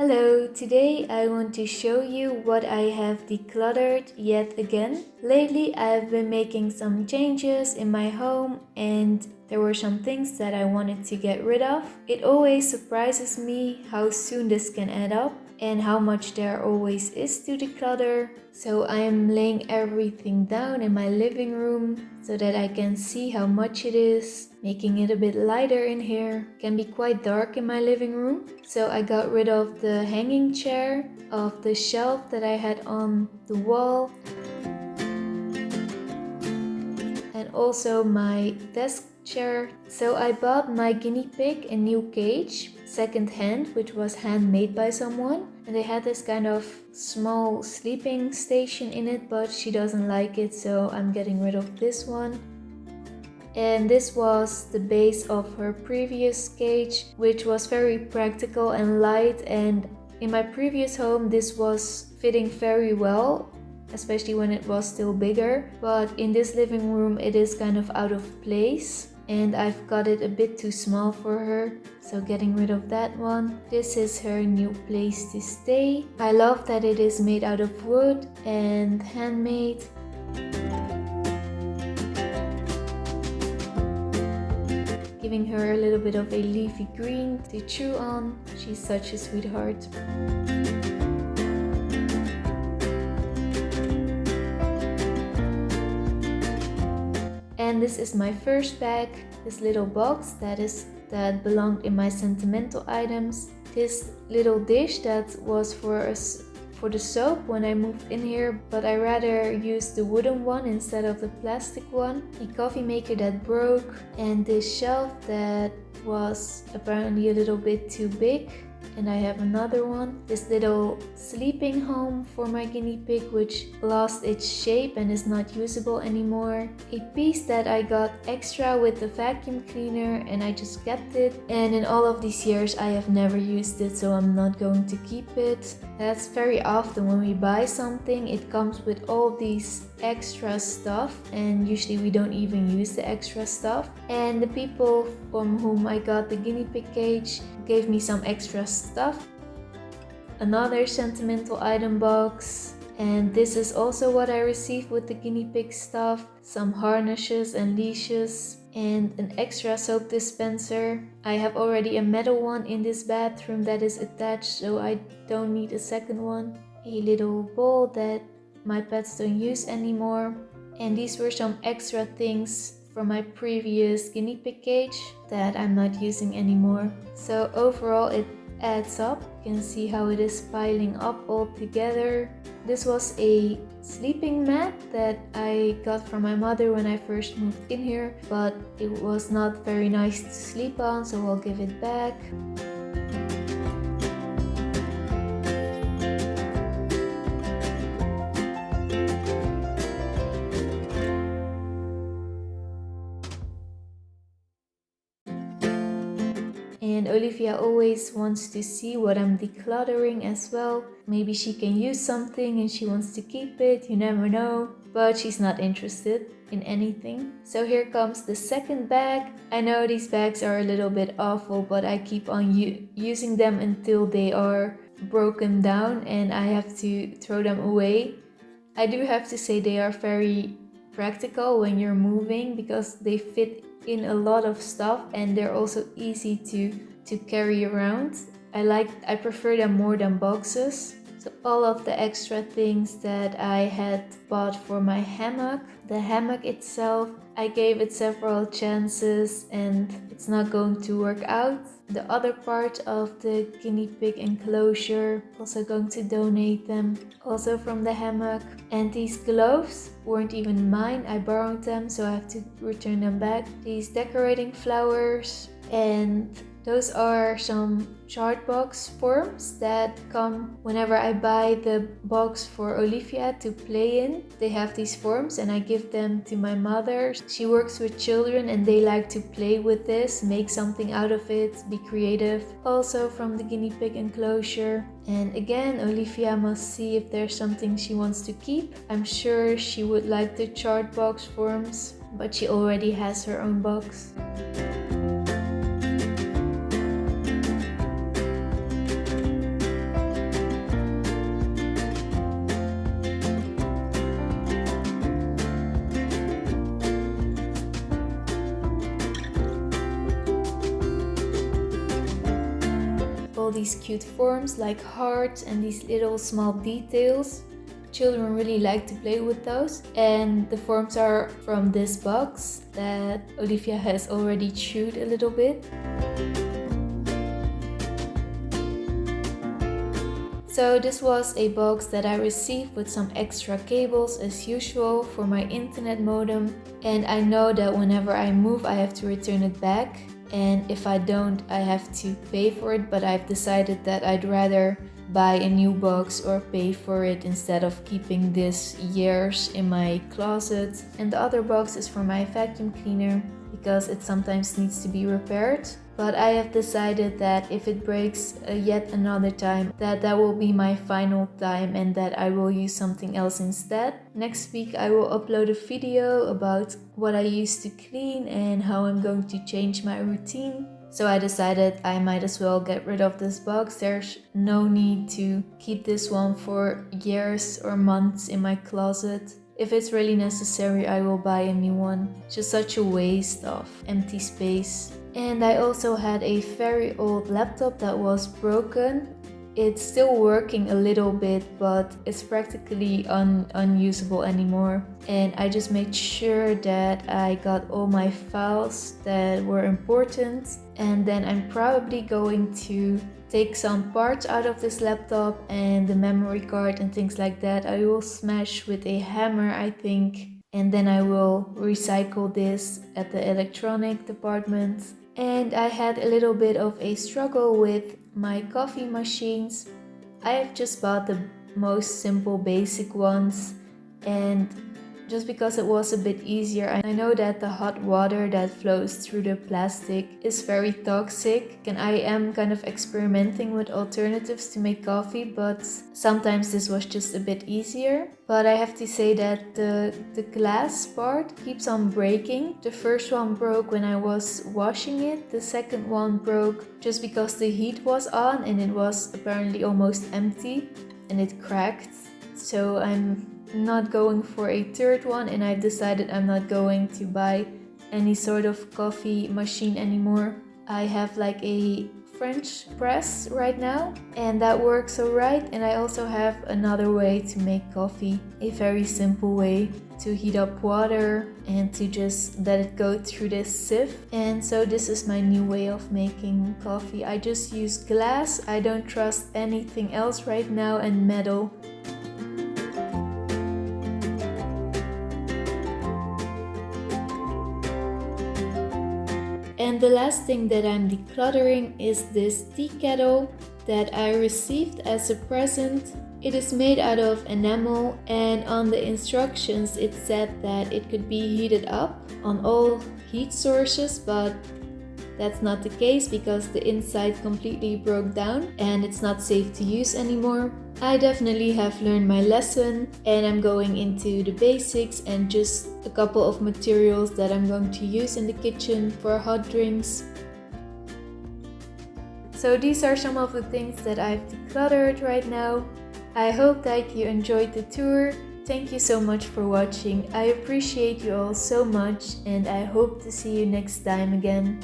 Hello, today I want to show you what I have decluttered yet again. Lately I've been making some changes in my home and there were some things that I wanted to get rid of. It always surprises me how soon this can add up and how much there always is to declutter. So I am laying everything down in my living room so that I can see how much it is, making it a bit lighter in here. It can be quite dark in my living room. So I got rid of the hanging chair, of the shelf that I had on the wall, and also my desk chair. So I bought my guinea pig a new cage, second-hand, which was handmade by someone, and they had this kind of small sleeping station in it, but she doesn't like it, so I'm getting rid of this one. And this was the base of her previous cage, which was very practical and light, and in my previous home this was fitting very well, especially when it was still bigger, but in this living room it is kind of out of place and I've got it a bit too small for her, so getting rid of that one. This is her new place to stay. I love that it is made out of wood and handmade. Giving her a little bit of a leafy green to chew on. She's such a sweetheart. And this is my first bag, this little box that belonged in my sentimental items. This little dish that was for the soap when I moved in here, but I rather used the wooden one instead of the plastic one. A coffee maker that broke, and this shelf that was apparently a little bit too big. And I have another one, this little sleeping home for my guinea pig, which lost its shape and is not usable anymore. A piece that I got extra with the vacuum cleaner and I just kept it. And in all of these years I have never used it, so I'm not going to keep it. That's very often when we buy something, it comes with all these extra stuff and usually we don't even use the extra stuff. And the people from whom I got the guinea pig cage gave me some extra stuff. Another sentimental item box, and this is also what I received with the guinea pig stuff. Some harnesses and leashes and an extra soap dispenser. I have already a metal one in this bathroom that is attached, so I don't need a second one. A little bowl that my pets don't use anymore. And these were some extra things from my previous guinea pig cage that I'm not using anymore. So overall it adds up. You can see how it is piling up all together. This was a sleeping mat that I got from my mother when I first moved in here, but it was not very nice to sleep on, so I'll give it back. And Olivia always wants to see what I'm decluttering as well. Maybe she can use something and she wants to keep it, you never know. But she's not interested in anything. So here comes the second bag. I know these bags are a little bit awful, but I keep on using them until they are broken down and I have to throw them away. I do have to say they are very practical when you're moving because they fit in a lot of stuff and they're also easy to carry around. I prefer them more than boxes. So all of the extra things that I had bought for my hammock, the hammock itself, I gave it several chances and it's not going to work out. The other part of the guinea pig enclosure, also going to donate them, also from the hammock. And these gloves weren't even mine, I borrowed them, so I have to return them back. These decorating flowers, and those are some chart box forms that come whenever I buy the box for Olivia to play in. They have these forms and I give them to my mother. She works with children and they like to play with this, make something out of it, be creative. Also from the guinea pig enclosure. And again, Olivia must see if there's something she wants to keep. I'm sure she would like the chart box forms, but she already has her own box. these cute forms like hearts and these little small details. Children really like to play with those, and the forms are from this box that Olivia has already chewed a little bit. So this was a box that I received with some extra cables as usual for my internet modem, and I know that whenever I move I have to return it back, and if I don't I have to pay for it, but I've decided that I'd rather buy a new box or pay for it instead of keeping this years in my closet. And the other box is for my vacuum cleaner because it sometimes needs to be repaired. But I have decided that if it breaks yet another time, that will be my final time and that I will use something else instead. Next week I will upload a video about what I used to clean and how I'm going to change my routine. So I decided I might as well get rid of this box. There's no need to keep this one for years or months in my closet. If it's really necessary, I will buy a new one. It's just such a waste of empty space. And I also had a very old laptop that was broken. It's still working a little bit, but it's practically unusable anymore. And I just made sure that I got all my files that were important. And then I'm probably going to take some parts out of this laptop and the memory card and things like that. I will smash with a hammer, I think. And then I will recycle this at the electronic department. And I had a little bit of a struggle with my coffee machines. I have just bought the most simple basic ones, and just because it was a bit easier. I know that the hot water that flows through the plastic is very toxic, and I am kind of experimenting with alternatives to make coffee, but sometimes this was just a bit easier. But I have to say that the glass part keeps on breaking. The first one broke when I was washing it. The second one broke just because the heat was on and it was apparently almost empty and it cracked. So I'm not going for a third one, and I've decided I'm not going to buy any sort of coffee machine anymore. I have like a French press right now, and that works alright. And I also have another way to make coffee, a very simple way to heat up water and to just let it go through this sieve. And so this is my new way of making coffee. I just use glass. I don't trust anything else right now, and metal. And the last thing that I'm decluttering is this tea kettle that I received as a present. It is made out of enamel, and on the instructions it said that it could be heated up on all heat sources, but that's not the case because the inside completely broke down and it's not safe to use anymore. I definitely have learned my lesson, and I'm going into the basics and just a couple of materials that I'm going to use in the kitchen for hot drinks. So these are some of the things that I've decluttered right now. I hope that you enjoyed the tour. Thank you so much for watching. I appreciate you all so much, and I hope to see you next time again.